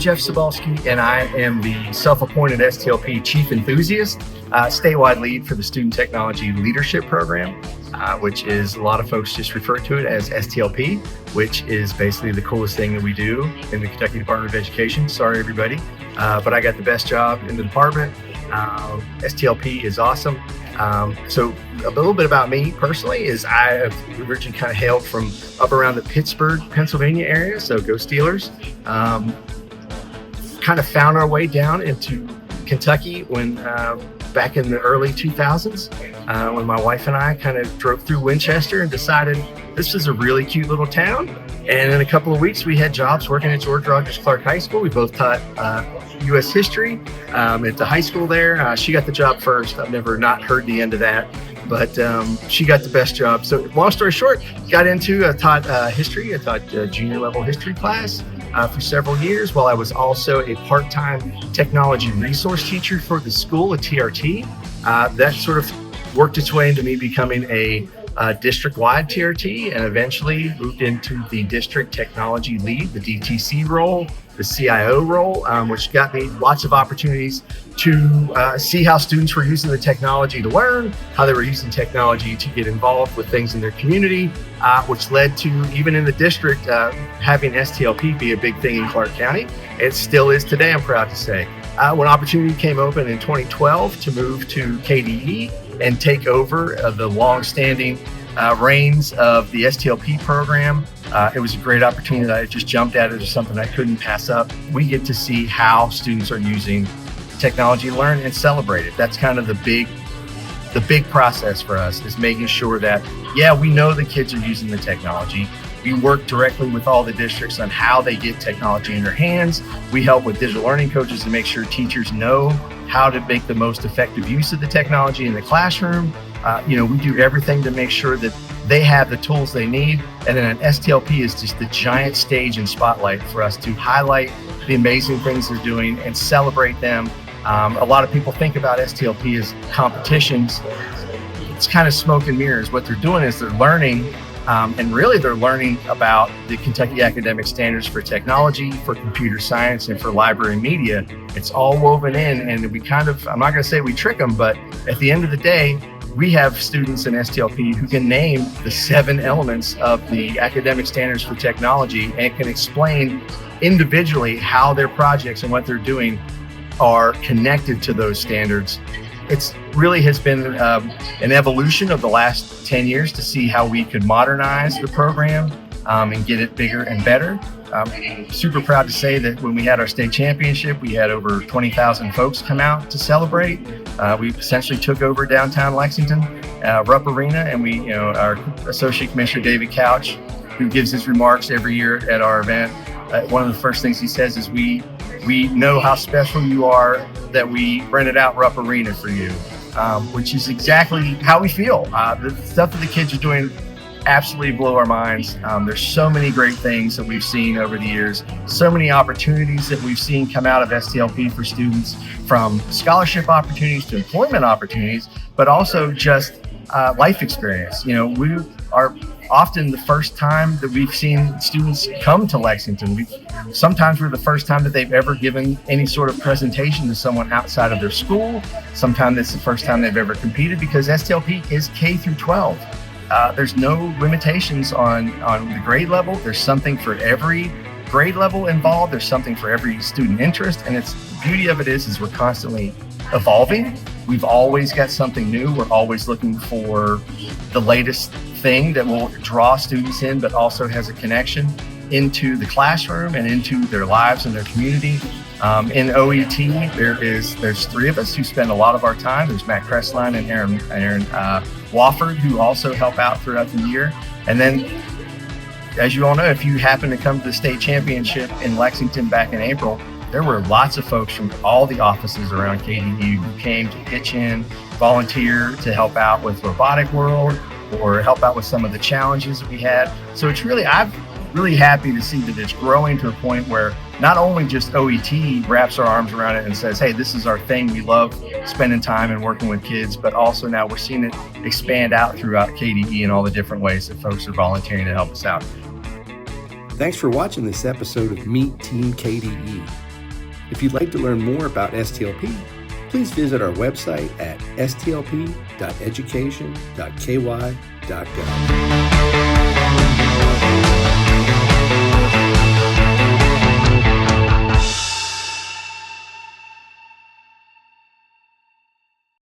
Jeff Sebulsky, and I am the self-appointed STLP Chief Enthusiast, statewide lead for the Student Technology Leadership Program, which is a lot of folks just refer to it as STLP, which is basically the coolest thing that we do in the Kentucky Department of Education. Sorry, everybody, but I got the best job in the department. STLP is awesome. So a little bit about me personally is I have originally kind of hailed from up around the Pittsburgh, Pennsylvania area. So go Steelers. Kind of found our way down into Kentucky when back in the early 2000s, when my wife and I kind of drove through Winchester and decided this is a really cute little town. And in a couple of weeks, we had jobs working at George Rogers Clark High School. We both taught U.S. history at the high school there. She got the job first. I've never not heard the end of that, but she got the best job. So long story short, taught history. I taught junior level history class for several years, while I was also a part-time technology resource teacher for the school, a TRT. That sort of worked its way into me becoming a district-wide TRT, and eventually moved into the district technology lead, the DTC role, the CIO role, which got me lots of opportunities to see how students were using the technology to learn, how they were using technology to get involved with things in their community, which led to, even in the district, having STLP be a big thing in Clark County. It still is today, I'm proud to say. When opportunity came open in 2012 to move to KDE and take over the long-standing reins of the STLP program, it was a great opportunity that I just jumped at it as something I couldn't pass up. We get to see how students are using technology to learn and celebrate it. That's kind of the big process for us, is making sure that, yeah, we know the kids are using the technology. We work directly with all the districts on how they get technology in their hands. We help with digital learning coaches to make sure teachers know how to make the most effective use of the technology in the classroom. We do everything to make sure that they have the tools they need. And then an STLP is just the giant stage and spotlight for us to highlight the amazing things they're doing and celebrate them. A lot of people think about STLP as competitions. It's kind of smoke and mirrors. What they're doing is they're learning, and really they're learning about the Kentucky academic standards for technology, for computer science, and for library media. It's all woven in, and I'm not going to say we trick them, but at the end of the day, we have students in STLP who can name the 7 elements of the academic standards for technology and can explain individually how their projects and what they're doing are connected to those standards. It's really has been an evolution of the last 10 years to see how we could modernize the program and get it bigger and better. I'm super proud to say that when we had our state championship, we had over 20,000 folks come out to celebrate. We essentially took over downtown Lexington, Rupp Arena, and our Associate Commissioner David Couch, who gives his remarks every year at our event, one of the first things he says is, we know how special you are that we rented out Rupp Arena for you, which is exactly how we feel. The stuff that the kids are doing absolutely blow our minds. There's so many great things that we've seen over the years, so many opportunities that we've seen come out of STLP for students, from scholarship opportunities to employment opportunities, but also just life experience. We are often the first time that we've seen students come to Lexington. Sometimes we're the first time that they've ever given any sort of presentation to someone outside of their school. Sometimes it's the first time they've ever competed, because STLP is K through 12. There's no limitations on the grade level. There's something for every grade level involved. There's something for every student interest. And the beauty of it is we're constantly evolving. We've always got something new. We're always looking for the latest thing that will draw students in, but also has a connection into the classroom and into their lives and their community. In OET, there's 3 of us who spend a lot of our time. There's Matt Cressline and Aaron Wofford, who also help out throughout the year. And then, as you all know, if you happen to come to the state championship in Lexington back in April, there were lots of folks from all the offices around KDE who came to pitch in, volunteer to help out with Robotic World, or help out with some of the challenges that we had. So I'm really happy to see that it's growing to a point where not only just OET wraps our arms around it and says, hey, this is our thing, we love spending time and working with kids, but also now we're seeing it expand out throughout KDE in all the different ways that folks are volunteering to help us out. Thanks for watching this episode of Meet Team KDE. If you'd like to learn more about STLP, please visit our website at stlp.education.ky.gov.